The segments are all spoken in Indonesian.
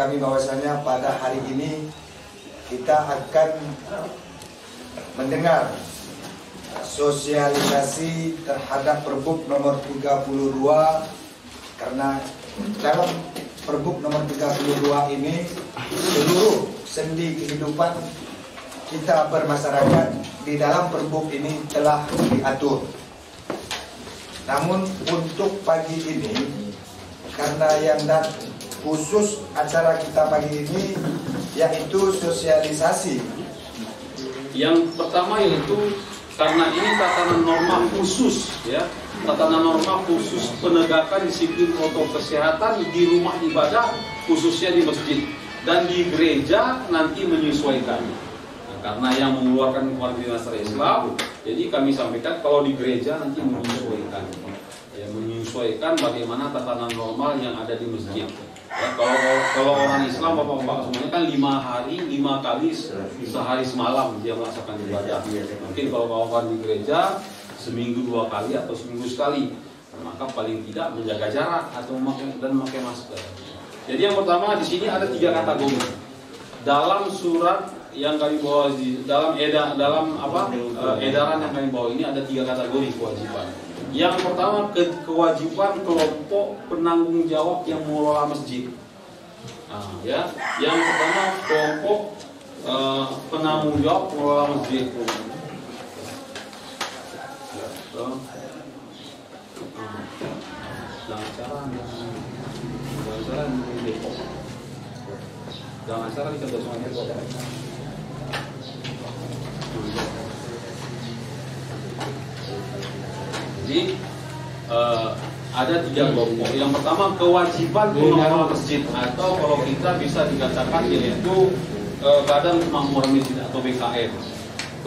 kami bahwasanya pada hari ini kita akan mendengar sosialisasi terhadap Perbuk nomor 32, karena dalam Perbuk nomor 32 ini seluruh sendi kehidupan kita bermasyarakat di dalam Perbuk ini telah diatur. Namun untuk pagi ini, karena yang khusus acara kita pagi ini yaitu sosialisasi. Yang pertama yaitu karena ini tatanan norma khusus, ya, tatanan norma khusus penegakan disiplin protokol kesehatan di rumah ibadah, khususnya di masjid, dan di gereja nanti menyesuaikan. Nah, karena yang mengeluarkan koordinator Islam, jadi kami sampaikan kalau di gereja nanti menyesuaikan, ya, menyesuaikan bagaimana tatanan normal yang ada di masjid. Ya, kalau orang Islam bapak-bapak semuanya kan 5 hari 5 kali sehari semalam dia melaksanakan ibadah. Mungkin kalau kawan-kawan di gereja seminggu 2 kali atau seminggu sekali, maka paling tidak menjaga jarak atau memakai masker. Jadi yang pertama di sini ada 3 kategori dalam surat yang kami bawa dalam edaran yang kami bawa ini ada 3 kategori kewajiban. Yang pertama kewajiban kelompok penanggung jawab yang mengelola masjid. Nah, ya, yang pertama kelompok penanggung jawab mengelola masjid. Jangan salah di contoh semuanya. Jadi ada 3 kelompok. Yang pertama kewajiban pengelola masjid, atau kalau kita bisa dikatakan yaitu Badan Makmur Masjid atau BKM.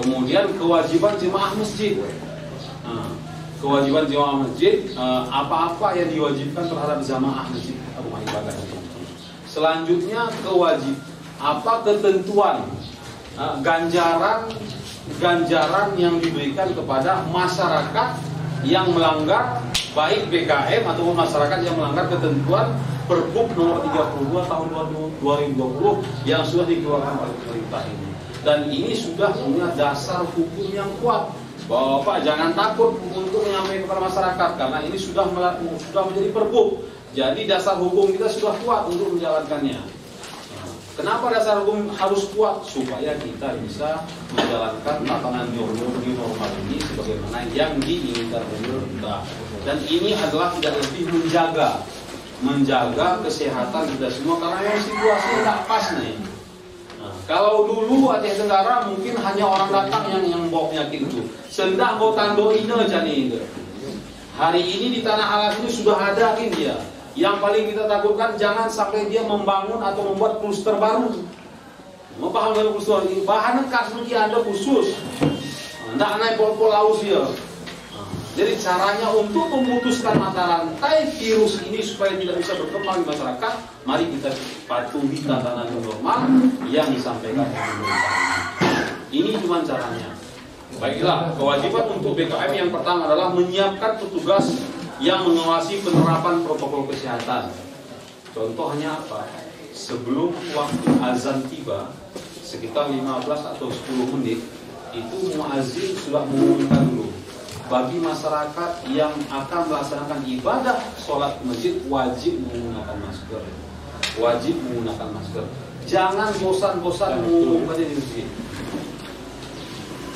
Kemudian kewajiban jemaah masjid. Kewajiban jemaah masjid, apa-apa yang diwajibkan terhadap jemaah masjid atau rumah ibadah. Selanjutnya ketentuan ganjaran yang diberikan kepada masyarakat yang melanggar, baik BKM ataupun masyarakat yang melanggar ketentuan Perbuk nomor 32 tahun 2020 yang sudah dikeluarkan oleh pemerintah ini. Dan ini sudah punya dasar hukum yang kuat. Bapak jangan takut untuk menyampaikan kepada masyarakat, karena ini sudah menjadi Perbuk. Jadi dasar hukum kita sudah kuat untuk menjalankannya. Kenapa dasar hukum harus kuat? Supaya kita bisa menjalankan tatanan new normal ini sebagaimana yang diinginkan pemerintah. Dan ini adalah tidak lebih menjaga kesehatan kita semua, karena yang situasi tidak pas nih. Nah, kalau dulu Aceh Tenggara mungkin hanya orang datang yang bawa penyakit itu. Sendak bawa tando ini aja nih. Hari ini di tanah alam ini sudah ada dia. Yang paling kita takutkan jangan sampai dia membangun atau membuat kluster baru. Memaham dalam kluster ini bahan kasih Anda khusus. Tidak naik pol-pol aus ya. Jadi caranya untuk memutuskan mata rantai virus ini supaya tidak bisa berkembang di masyarakat, mari kita patuhi tatanan normal yang disampaikan oleh pemerintah. Ini cuma caranya. Baiklah, kewajiban untuk BKM yang pertama adalah menyiapkan petugas yang mengawasi penerapan protokol kesehatan. Contohnya apa? Sebelum waktu azan tiba, sekitar 15 atau 10 menit, itu muazzin sudah mengumumkan dulu. Bagi masyarakat yang akan melaksanakan ibadah sholat di masjid, wajib menggunakan masker. Wajib menggunakan masker. Jangan bosan-bosan mengumumkannya di masjid.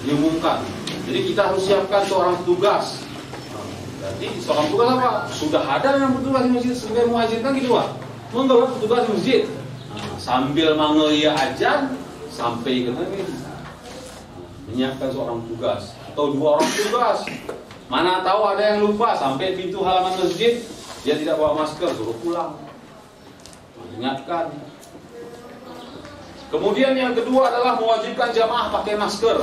Diumumkan. Jadi kita harus siapkan seorang petugas. Jadi seorang petugas apa? Sudah ada yang petugas di masjid sebagai muazzin kan gitu Pak. Menggelar petugas di masjid. Sambil mengelia ajan sampai ke masjid. Menyiapkan seorang petugas atau 2 orang petugas. Mana tahu ada yang lupa sampai pintu halaman masjid dia tidak bawa masker, suruh pulang. Ingatkan. Kemudian yang kedua adalah mewajibkan jamaah pakai masker.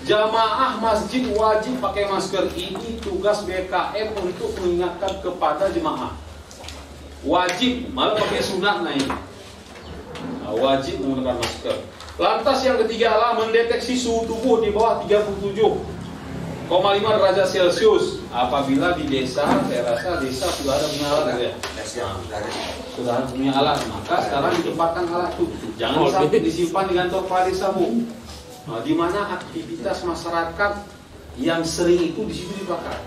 Jamaah masjid wajib pakai masker. Ini tugas BKM untuk mengingatkan kepada jemaah. Wajib, malah pakai sunat ini. Wajib menggunakan masker. Lantas yang ketiga adalah mendeteksi suhu tubuh di bawah 37. derajat Celcius. Apabila di desa, saya rasa desa sudah ada punya alat ya. Sudah punya alat, maka sekarang ditempatkan alat itu. Jangan sampai disimpan di kantor kepala desamu. Nah, di mana aktivitas masyarakat yang sering itu di situ dibakar.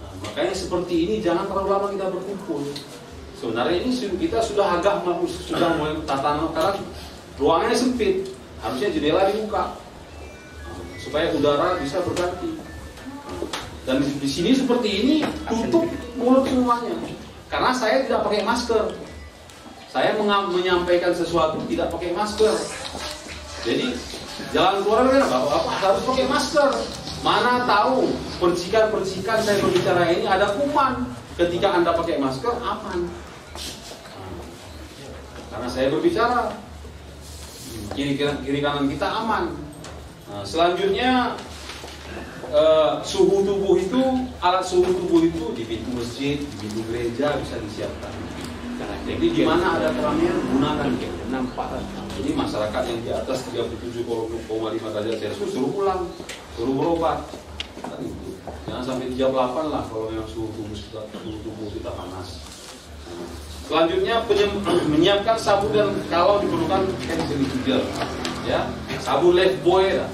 Nah, makanya seperti ini jangan terlalu lama kita berkumpul. Sebenarnya ini kita sudah agak mulai tatanan sekarang ruangannya sempit, harusnya jendela dibuka supaya udara bisa berganti. Dan di sini seperti ini tutup mulut semuanya. Karena saya tidak pakai masker. Saya menyampaikan sesuatu tidak pakai masker. Jadi jalan keluar kan Bapak harus pakai masker. Mana tahu percikan-percikan saya berbicara ini ada kuman. Ketika Anda pakai masker aman. Karena saya berbicara kiri kanan kita aman. Nah, selanjutnya suhu tubuh itu, alat suhu tubuh itu di pintu masjid, di pintu gereja bisa disiapkan. Jadi di mana ada keramaian gunakan nampak. Jadi masyarakat yang di atas 37,5 derajat Celcius suruh pulang, suruh berobat. Jangan sampai 38 lah kalau memang suhu tubuh kita panas. Selanjutnya menyiapkan sabun dan kalau diperlukan hand sanitizer, ya sabun Lifebuoy lah.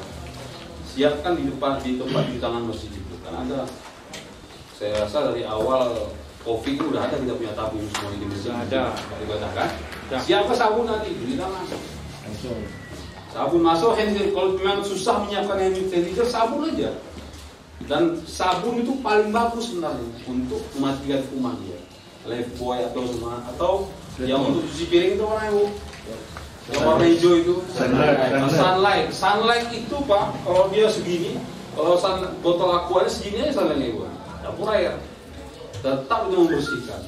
Siapkan di tempat di tangan masjid itu. Karena ada, saya rasa dari awal COVID itu udah ada kita punya tabung semua di masjid. Ada, dikatakan. Siapkan sabun nanti di tangan. Sabun masuk hand sanitizer. Kalau memang susah menyiapkan hand sanitizer, sabun aja. Dan sabun itu paling bagus sebenarnya untuk mematikan kuman dia. Lifebuoy atau semua atau yang untuk cuci piring itu mana Bu? Yang warna hijau itu sunlight itu Pak, kalau dia segini, kalau botol aqua segini aja sunlightnya Ibu, dapur air tetap itu membersihkan.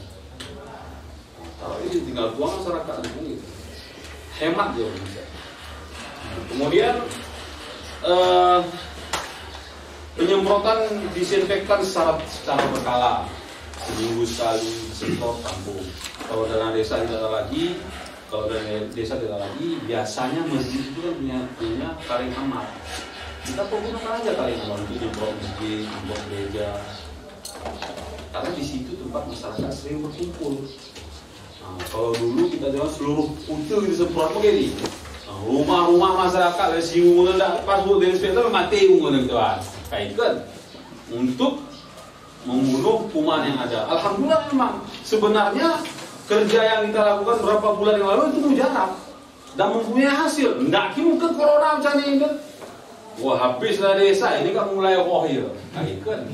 Kalau ini tinggal buang masyarakat gitu. Hemat dia bisa. Kemudian penyemprotan disinfektan secara berkala, seminggu sekali disemprot kampung. Kalau dana desa tidak ada lagi. Kalau dari desa tidak lagi, biasanya masjid itu kan punya taring amat. Kita pergunakan aja taring amat untuk nyemprot masjid, nyemprot gereja. Karena di situ tempat masyarakat sering berkumpul. Nah, kalau dulu kita jalan seluruh kutil disemprot begini. Nah, rumah-rumah masyarakat dari singgung tidak pas buat desinfektan mati unggun itu kaitkan untuk membunuh kuman yang ada. Alhamdulillah memang sebenarnya kerja yang kita lakukan berapa bulan yang lalu itu mujarab dan mempunyai hasil. Nggak mungkin corona macam ini kan? Wah habislah desa ini kan mulai wahir. Kan?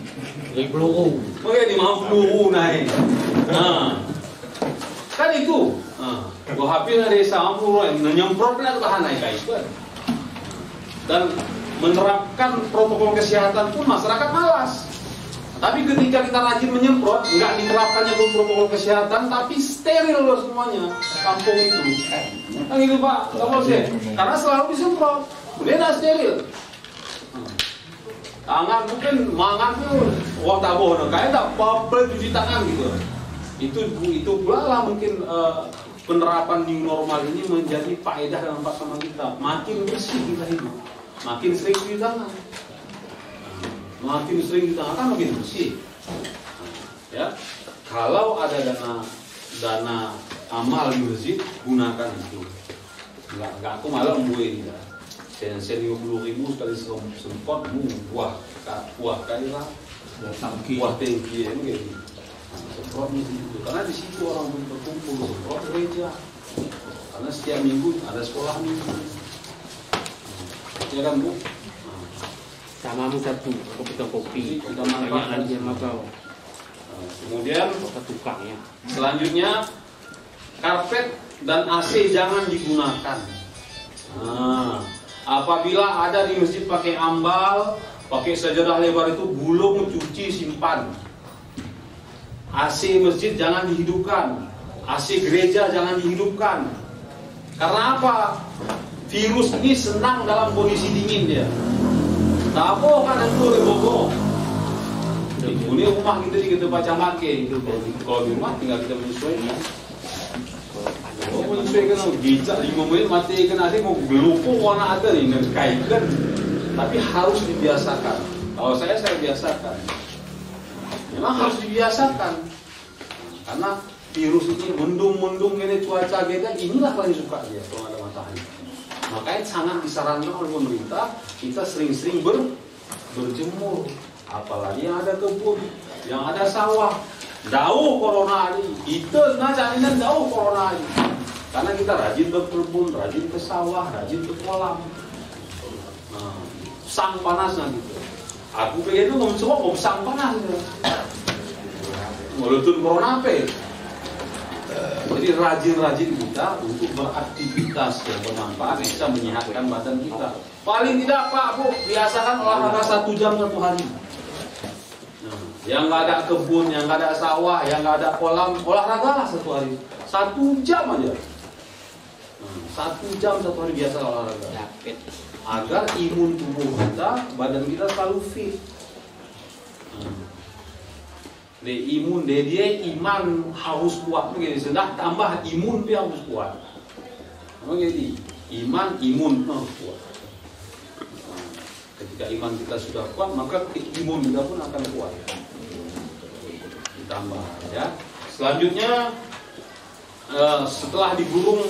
Peluru. Oke di mau peluru naik. Nah, kan itu. Wah habislah desa peluru menyemprotnya bahan naik kan? Dan menerapkan protokol kesehatan pun masyarakat malas. Tapi ketika kita rajin menyemprot, nggak diterapkannya protokol kesehatan, tapi steril loh semuanya kampung itu. Kan gitu Pak, sama sih. Karena selalu disemprot, kemudian nggak steril. Tangan mungkin mangan tuh, wah tak bohong, kayak tak apa cuci tangan gitu. Itu pula lah mungkin penerapan new normal ini menjadi faedah dan manfaat sama kita. Makin bersih kita hidup, makin sering cuci tangan. Makin sering kita akan makin bersih. Ya, kalau ada dana amal di masjid, gunakan itu. Enggak aku malah membuat ya. Sen 50.000 sekali semprot buah kali lah. Buah tangki ini gitu. Semprotnya itu. Karena di situ orang berkumpul, semprot gereja. Karena setiap minggu ada sekolah minggu. Ya kan Bu? Sama satu, aku pegang kopi, kita banyak lagi sama kau. Kemudian tukangnya. Selanjutnya karpet dan AC jangan digunakan. Nah, apabila ada di masjid pakai ambal, pakai sajadah lebar itu gulung, cuci, simpan. AC masjid jangan dihidupkan, AC gereja jangan dihidupkan. Karena apa? Virus ini senang dalam kondisi dingin dia. Tapo kan itu rebogo. Ini rumah kita baca make. Kalau di rumah tinggal kita menyesuaikan. Kalau menyesuaikan bijak 5 menit mati kena sih mau gelupu warna ada ini kaitkan. Tapi harus dibiasakan. Kalau saya biasakan. Memang harus dibiasakan. Karena virus ini mendung-mendung ini cuaca beda, inilah paling suka dia kalau ada matahari. Makanya sangat disarankan oleh pemerintah kita sering-sering berjemur. Apalagi yang ada kebun, yang ada sawah. Jauh corona ini, itu carinan jauh corona ini. Karena kita rajin ke kebun, rajin ke sawah, rajin ke kolam. Nah, sang panasnya gitu. Aku pengen itu mau sang panas gitu. Walaupun corona apa? Jadi rajin-rajin kita untuk beraktivitas yang bermanfaat bisa menyehatkan badan kita. Paling tidak Pak Bu, biasakan olahraga 1 jam 1 hari. Yang nggak ada kebun, yang nggak ada sawah, yang nggak ada kolam, olahraga lah 1 hari. 1 jam aja. 1 jam 1 hari biasa olahraga. Agar imun tubuh kita, badan kita selalu fit. Imun dia iman harus kuat begitu. Sudah tambah imun dia harus kuat. Jadi imun harus kuat. Ketika iman kita sudah kuat, maka imun kita pun akan kuat. Ditambah ya. Selanjutnya setelah digulung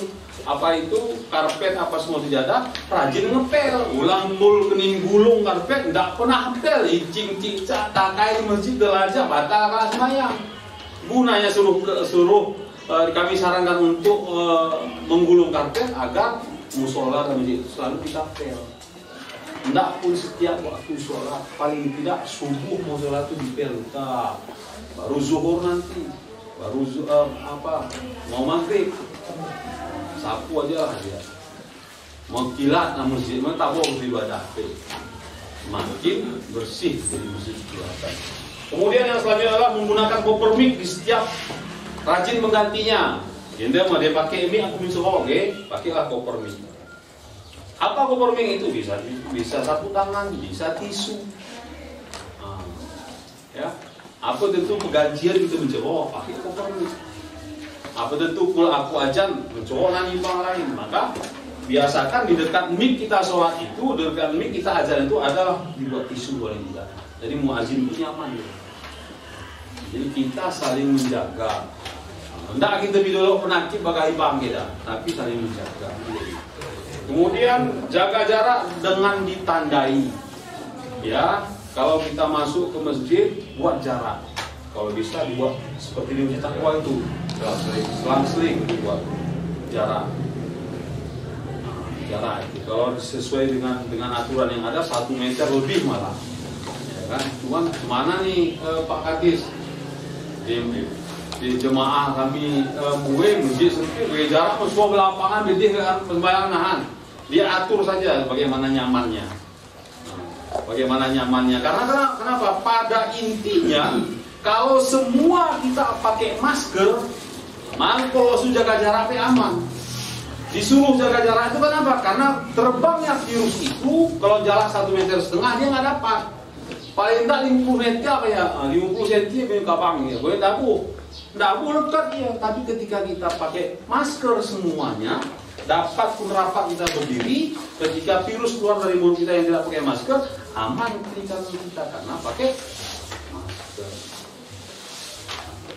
karpet apa semua sejadah, rajin ngepel, ulang mul kening gulung karpet, tidak pernah ngepel, icing cicak takai di masjid delaja batal kelas sembahyang. Gunanya suruh kami sarankan untuk menggulung karpet agar musola dan masjid selalu kita pel. Tidak pun setiap waktu sholat, paling tidak subuh musola itu dipel, baru zuhur nanti, baru mau maghrib. Sapu aja lah dia. Mau kilat nah masjid, mau tak boleh ibadah. Makin bersih dari masjid kelihatan. Kemudian yang selanjutnya adalah menggunakan popper mic di setiap, rajin menggantinya. Jadi mau dia pakai mic aku minta pakailah popper mic. Apa popper mic itu? Bisa sapu tangan, bisa tisu. Ya. Apa tentu penggajian kita mencoba pakai popper mic. Apa tentu kalau aku ajan mencoba nimbang lain, maka biasakan di dekat mic kita sholat itu, di dekat mic kita ajan itu adalah dibuat tisu paling tidak. Jadi muazin itu nyaman. Jadi kita saling menjaga. Tidak kita bidolo penakib bagai ibang kita, tapi saling menjaga. Kemudian jaga jarak dengan ditandai. Ya, kalau kita masuk ke masjid buat jarak. Kalau bisa dibuat seperti di masjid Taqwa itu, selang-seling dibuat jarak. Jarak itu kalau sesuai dengan aturan yang ada 1 meter lebih malah. Ya kan? Cuman mana nih Pak Kadis? Di jemaah kami masjid sempit, jarak semua lapangan bedih sembahyang nahan. Dia atur saja bagaimana nyamannya. Bagaimana nyamannya? Karena kenapa? Pada intinya kalau semua kita pakai masker, maka kalau sudah jaga jarak aman. Disuruh jaga jarak itu kenapa? Karena terbangnya virus itu kalau jarak 1,5 meter dia nggak dapat. Paling tidak 50 meter apa ya? 50 cm punya kapang ya. Boleh dabu lekat ya. Tapi ketika kita pakai masker semuanya, dapat pun rapat kita berdiri. Ketika virus keluar dari mulut kita yang tidak pakai masker, aman ketika kita karena pakai masker.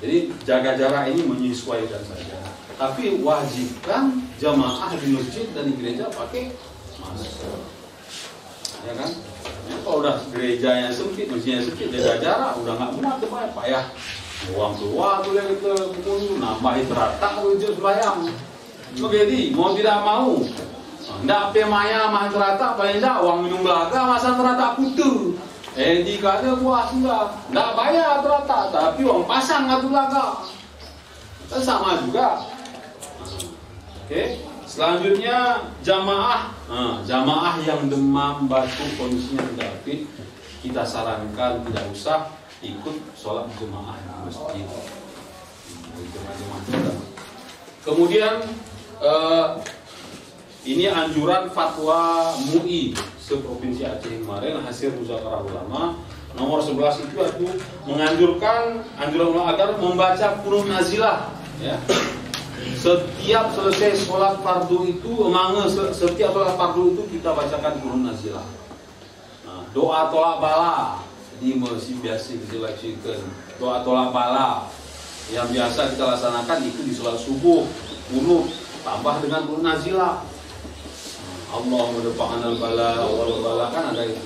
Jadi jaga jarak ini menyesuaikan saja. Tapi wajibkan jamaah di masjid dan di gereja pakai masker. Ya kan? Ya, kalau udah gereja yang sempit, masjidnya sempit, jaga jarak, udah nggak muat tuh Pak ya. Uang keluar tuh yang kita kumpul, nambahin teratak wujud sembahyang. Jadi mau tidak mau, ndak apa maya mah teratak, paling ndak uang minum belaga masa teratak putu. Jika puas enggak bayar rata, tapi uang pasang atau laga, sama juga. Oke, selanjutnya jamaah yang demam, batuk, kondisinya tidak fit, kita sarankan tidak usah ikut sholat jemaah di masjid. Kemudian ini anjuran fatwa MUI seprovinsi Aceh kemarin, hasil muzakarah ulama nomor 11 itu menganjurkan agar membaca Qunut Nazilah ya. Setiap selesai sholat fardu itu, setiap sholat fardu itu kita bacakan Qunut Nazilah. Nah, doa tolak bala di masjid biasa kita lakukan. Doa tolak bala yang biasa kita laksanakan itu di sholat subuh, qunut, tambah dengan qunut nazilah. Allah mendapatkan al-bala, wal-bala, kan ada itu.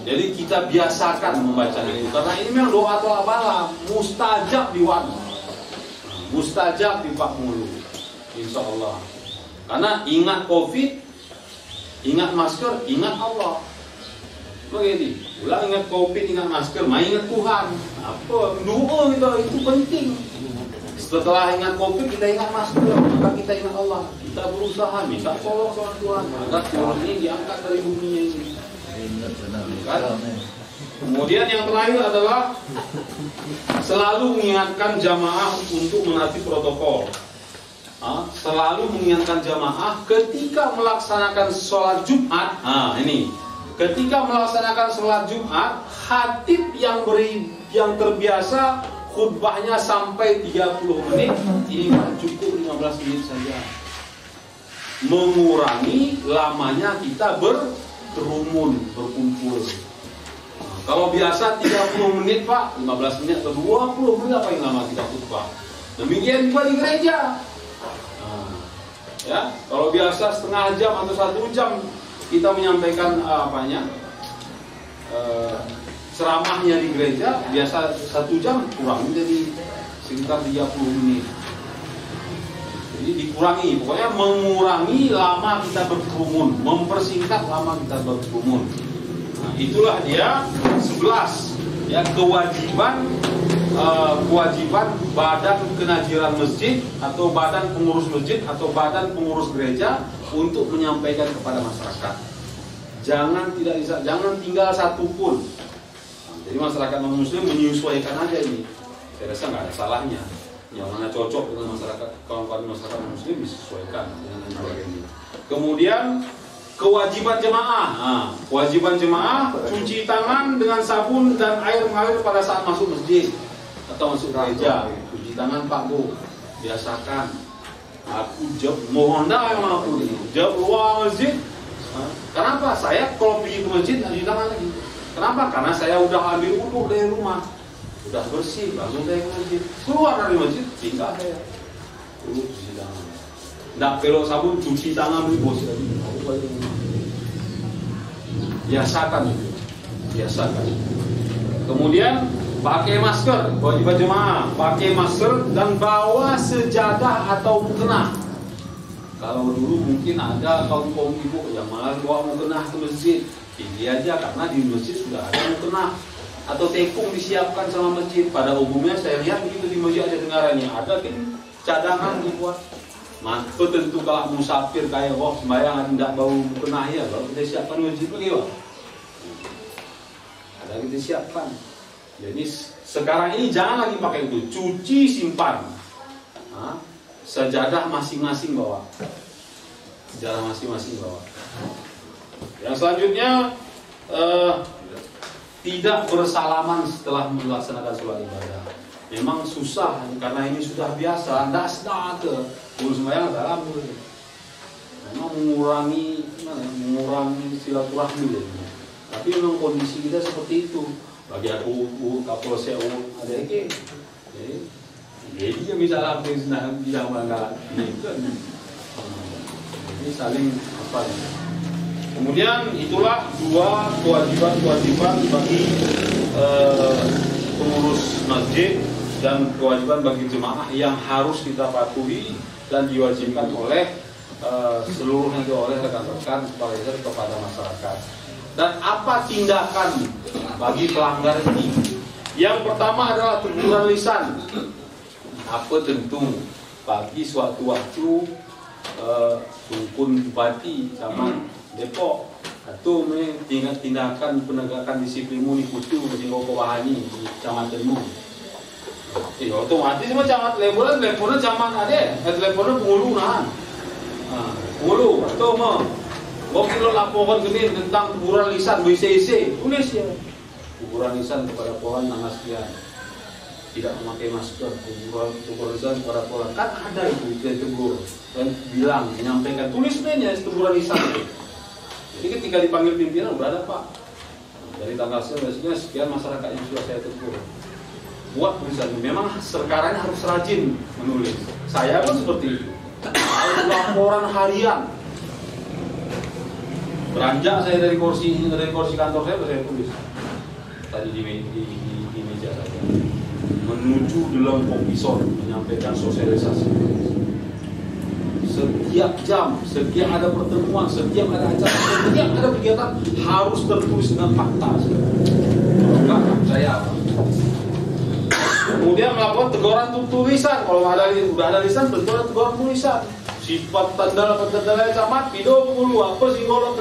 Jadi kita biasakan membaca itu karena ini memang doa tolak bala, mustajab di waktu, mustajab di Pak Mulu, insya Allah. Karena ingat COVID, ingat masker, ingat Allah. Begini, ulang ingat COVID, ingat masker, ingat Tuhan. Apa? Doa itu penting. Setelah ingat COVID, kita ingat masker, maka kita ingat Allah. Kita berusaha minta tolong sama Tuhan agar Tuhan ini diangkat dari bumi ini. Kan? Kemudian yang terakhir adalah selalu mengingatkan jamaah untuk menaati protokol. Selalu mengingatkan jamaah ketika melaksanakan sholat Jumat. Ini ketika melaksanakan sholat Jumat, khatib yang terbiasa khutbahnya sampai 30 menit, ini cukup 15 menit saja. Mengurangi lamanya kita berkerumun, berkumpul. Kalau biasa 30 menit Pak, 15 menit atau 20 menit apa yang lama kita khutbah. Demikian juga di gereja. Ya, kalau biasa setengah jam atau 1 jam kita menyampaikan ceramahnya di gereja, biasa 1 jam kurang menjadi sekitar 30 menit. Jadi dikurangi, pokoknya mengurangi lama kita berkerumun, mempersingkat lama kita berkerumun. Nah, itulah dia 11 ya kewajiban badan kenaziran masjid atau badan pengurus masjid atau badan pengurus gereja untuk menyampaikan kepada masyarakat. Jangan tinggal satu pun. Nah, jadi masyarakat non-muslim menyesuaikan aja ini. Saya rasa nggak ada salahnya. Yang mana cocok dengan masyarakat, kawan-kawan masyarakat muslim disesuaikan dengan ini. Kemudian kewajiban jemaah. Kewajiban jemaah cuci tangan dengan sabun dan air mengalir pada saat masuk masjid atau masuk gereja. Cuci tangan Pak Bu, biasakan. Aku mohon dah yang aku ini. Jauh luar masjid. Kenapa? Saya kalau pergi ke masjid cuci tangan lagi. Kenapa? Karena saya udah ambil wudhu dari rumah. Sudah bersih, langsung saya ke masjid. Keluar dari masjid, tinggal saya cuci tangan. Nggak pelok sabun, cuci tangan dulu bos lagi. Biasakan itu, biasakan. Kemudian pakai masker, kewajiban jemaah. Pakai masker dan bawa sejadah atau mukena. Kalau dulu mungkin ada kaum ibu yang malah bawa mukena ke masjid, tinggi aja karena di masjid sudah ada mukena. Atau tekung disiapkan sama masjid. Pada umumnya saya lihat begitu di masjid ada dengarannya. Ada kan cadangan dibuat. Maka tentu kalau musafir kayak sembahyang tidak bau kena ya, kalau kita siapkan masjid bagaimana? Ada kita siapkan. Jadi sekarang ini jangan lagi pakai itu, cuci simpan. Sejadah masing-masing bawa. Sejadah masing-masing bawa. Yang selanjutnya tidak bersalaman setelah melaksanakan sholat ibadah. Memang susah karena ini sudah biasa. Tidak sedang ke urus sembahyang salam. Memang mengurangi silaturahmi. Tapi memang kondisi kita seperti itu. Bagi aku kapolsek ada yang jadi dia bisa langsung senang bisa mengangkat. Ini saling apa? Kemudian itulah 2 kewajiban bagi pengurus masjid dan kewajiban bagi jemaah yang harus kita patuhi dan diwajibkan oleh seluruhnya oleh rekan-rekan kepada masyarakat. Dan apa tindakan bagi pelanggar ini? Yang pertama adalah teguran lisan. Apa tentu bagi suatu waktu Sungkun Bupati sama Depok atau tindakan penegakan disiplin di Kutu di Wahani di Kecamatanmu. Otomatis semua camat teleponnya camat ada, teleponnya pengulu nahan. Pengulu atau kalau laporan gini tentang teguran lisan BCC, tulis ya. Teguran lisan kepada Polan tanggal sekian. Tidak memakai masker, teguran lisan kepada Polan. Kan ada itu yang tegur dan bilang menyampaikan tulis sebenarnya teguran lisan itu. Jadi ketika dipanggil pimpinan udah ada Pak. Dari tanggal sekian masyarakat yang sudah saya tegur. Buat tulisan. Memang sekarang harus rajin menulis. Saya pun seperti itu. Harus laporan harian. Beranjak saya dari kursi kantor saya tulis. Tadi di meja saya. Menuju dalam Pokison menyampaikan sosialisasi. Setiap jam, setiap ada pertemuan, setiap ada acara, setiap ada kegiatan harus tertulis dengan fakta. Enggak percaya. Kemudian melakukan teguran tulisan. Kalau udah ada lisan, teguran tulisan. Sifat tanda camat, video mulu apa sih kalau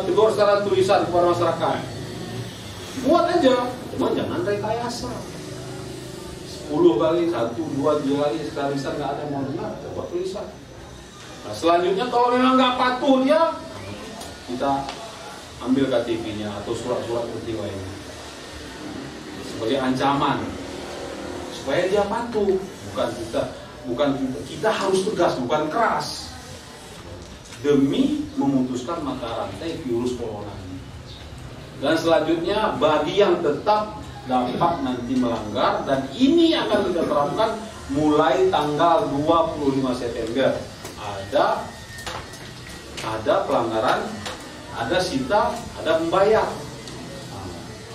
tegur secara tulisan kepada masyarakat. Buat aja, cuma jangan rekayasa. 10 kali, 1, 2, 3 kali sekali lisan nggak ada yang mau dengar, coba tulisan. Nah selanjutnya kalau memang nggak patuh dia, kita ambil KTP-nya atau surat-surat peristiwa ini sebagai ancaman supaya dia patuh. Bukan kita harus tegas, bukan keras, demi memutuskan mata rantai virus corona ini. Dan selanjutnya bagi yang tetap dapat nanti melanggar, dan ini akan kita terapkan mulai tanggal 25 September. Ada pelanggaran, ada sita, ada membayar.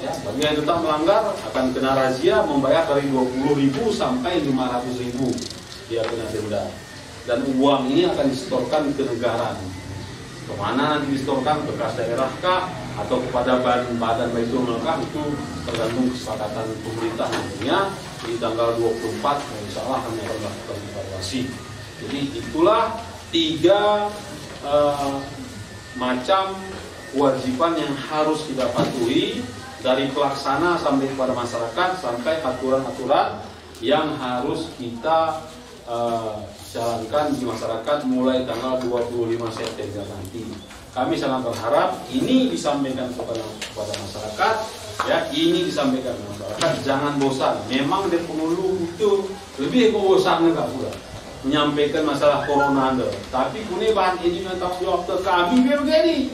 Ya, bagi yang tetap melanggar akan kena razia, membayar dari 20.000 sampai 500.000 dia kena denda. Dan uang ini akan disetorkan ke negara. Kemana nanti disetorkan? Bekas daerah kah? Atau kepada badan Baitul Mal itu tergantung kesepakatan pemerintah nantinya di tanggal 24 insya Allah kami akan melakukan evaluasi. Jadi itulah 3 macam kewajiban yang harus kita patuhi, dari pelaksana sampai kepada masyarakat, sampai aturan-aturan yang harus kita jalankan di masyarakat mulai tanggal 25 September nanti. Kami sangat berharap ini disampaikan kepada masyarakat, ya, ini disampaikan kepada masyarakat. Jangan bosan. Memang di penghulu itu lebih bosan enggak pula menyampaikan masalah corona anda. Tapi punya bahan ini yang tanggung jawab ke kami begini.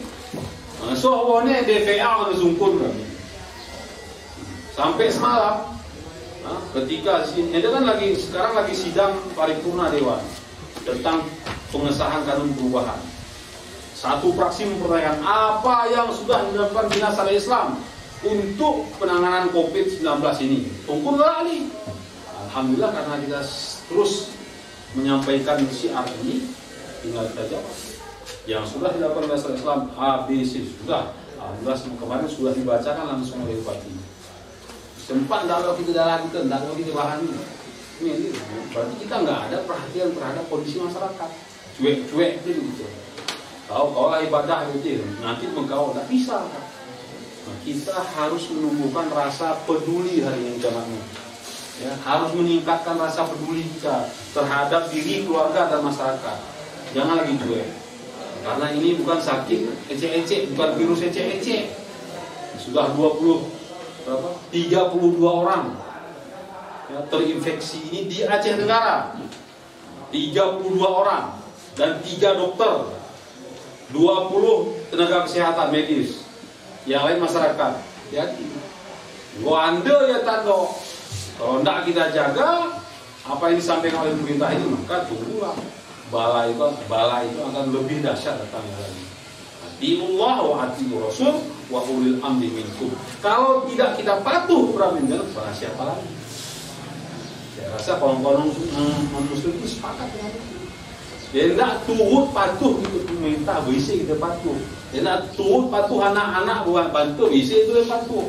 So awalnya DPA menusungkun kami. Sampai semalam, ketika ini kan sekarang lagi sidang paripurna Dewan tentang pengesahan kanun perubahan. Satu fraksi mempertanyakan apa yang sudah dilakukan Dinas Syariah Islam untuk penanganan COVID-19 ini. Tunggu lagi. Alhamdulillah karena kita terus menyampaikan syiar ini, tinggal kita jawab. Yang sudah dilakukan Dinas Syariah Islam ABC sudah. Alhamdulillah kemarin sudah dibacakan langsung oleh Bupati. Sempat kalau kita dalam kita bahan ini, berarti kita nggak ada perhatian terhadap kondisi masyarakat. Cuek gitu. Kau lah ibadah gitu, nanti engkau tak bisa. Nah, kita harus menumbuhkan rasa peduli hari ini jamaah. Ya, harus meningkatkan rasa peduli kita terhadap diri, keluarga dan masyarakat. Jangan lagi cuek. Karena ini bukan sakit ecek-ecek, bukan virus ecek-ecek. Sudah 32 orang ya, terinfeksi ini di Aceh Tenggara. 32 orang dan 3 dokter. 20 tenaga kesehatan medis, yang lain masyarakat. Ya, gua anda ya tando. Kalau tidak kita jaga apa yang disampaikan oleh pemerintah ini, maka tunggulah bala itu akan lebih dahsyat datangnya lagi. Atiullah wa atiur Rasul wa ulil amri minkum. Kalau tidak kita patuh perintah, para siapa lagi? Saya rasa kawan-kawan muslim itu sepakat dengan itu. Dia tidak turut patuh itu pemerintah, bisa kita patuh. Dia tidak turut patuh anak-anak buat bantu, bisa itu yang patuh.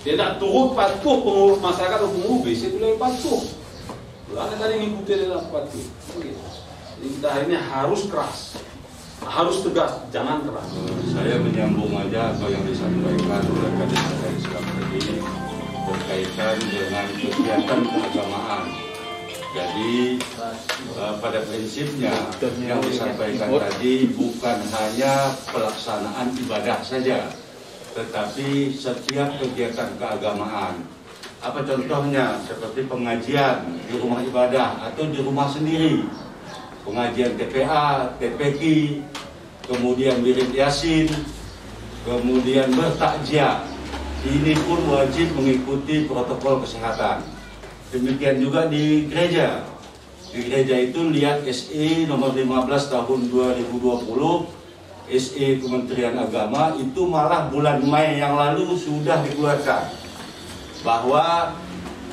Dia tidak turut patuh pengurus masyarakat atau pengurus, bisa itu yang patuh. Lalu tadi ngikutin dalam patuh. Jadi kita hari ini harus keras, harus tegas, jangan keras. Saya menyambung aja apa yang disampaikan oleh Kadis Islam tadi berkaitan dengan kegiatan keagamaan. Jadi pada prinsipnya yang disampaikan tadi bukan hanya pelaksanaan ibadah saja, tetapi setiap kegiatan keagamaan. Apa contohnya? Seperti pengajian di rumah ibadah atau di rumah sendiri, pengajian TPA, TPQ, kemudian wirid yasin, kemudian bertakziah. Ini pun wajib mengikuti protokol kesehatan. Demikian juga di gereja. Di gereja itu lihat SE nomor 15 tahun 2020, SE Kementerian Agama itu malah bulan Mei yang lalu sudah dikeluarkan bahwa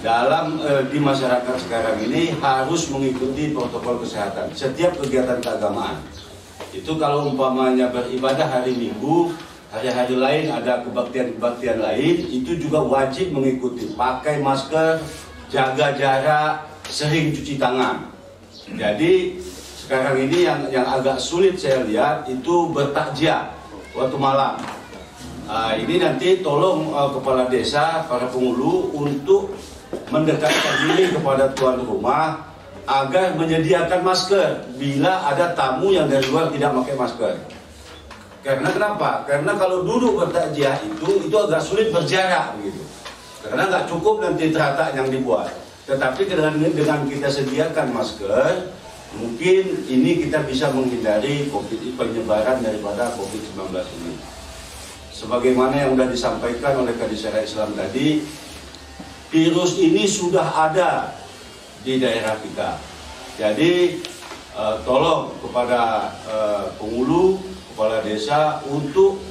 dalam di masyarakat sekarang ini harus mengikuti protokol kesehatan setiap kegiatan keagamaan. Itu kalau umpamanya beribadah hari Minggu, hari-hari lain ada kebaktian-kebaktian lain, itu juga wajib mengikuti, pakai masker, jaga jarak, sering cuci tangan. Jadi sekarang ini yang agak sulit saya lihat itu bertakziah waktu malam. Ini nanti tolong kepala desa, para penghulu untuk mendekatkan diri kepada tuan rumah agar menyediakan masker bila ada tamu yang dari luar tidak pakai masker. Karena kenapa? Karena kalau duduk bertakziah itu agak sulit berjarak begitu. Karena nggak cukup nanti teratak yang dibuat. Tetapi dengan kita sediakan masker, mungkin ini kita bisa menghindari penyebaran daripada COVID-19 ini. Sebagaimana yang sudah disampaikan oleh Kadis Syariah Islam tadi, virus ini sudah ada di daerah kita. Jadi tolong kepada penghulu, kepala desa untuk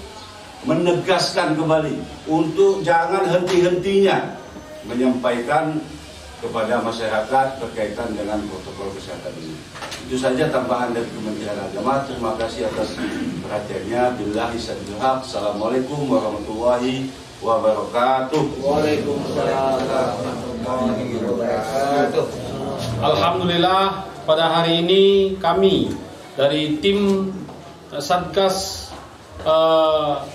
menegaskan kembali, untuk jangan henti-hentinya menyampaikan kepada masyarakat berkaitan dengan protokol kesehatan ini. Itu saja tambahan dari Kementerian Agama. Terima kasih atas perhatiannya. Billahi taufiq. Assalamualaikum warahmatullahi wabarakatuh. Waalaikumsalam warahmatullahi wabarakatuh. Alhamdulillah, pada hari ini kami dari tim Satgas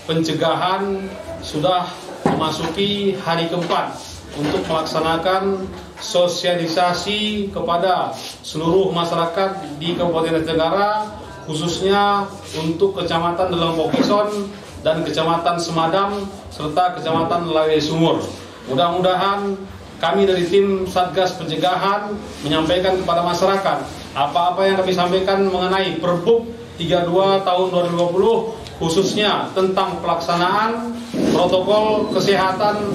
pencegahan sudah memasuki hari keempat untuk melaksanakan sosialisasi kepada seluruh masyarakat di Kabupaten Tenggara, khususnya untuk Kecamatan Deleng Pokison dan Kecamatan Semadam serta Kecamatan Lawe Sumur. Mudah-mudahan kami dari tim Satgas Pencegahan menyampaikan kepada masyarakat apa-apa yang kami sampaikan mengenai Perbup 32 tahun 2020, khususnya tentang pelaksanaan protokol kesehatan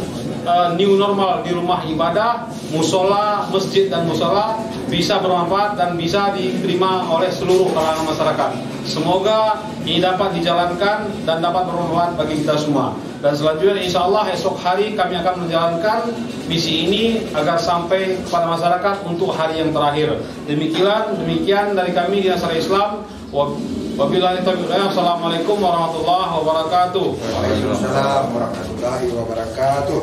new normal di rumah ibadah, musola, masjid dan musola bisa bermanfaat dan bisa diterima oleh seluruh kalangan masyarakat. Semoga ini dapat dijalankan dan dapat bermanfaat bagi kita semua. Dan selanjutnya insya Allah esok hari kami akan menjalankan misi ini agar sampai kepada masyarakat untuk hari yang terakhir. Demikian dari kami di Syariah Islam. Wabillahi taufiq. Assalamualaikum warahmatullahi wabarakatuh. Waalaikumsalam warahmatullahi wabarakatuh.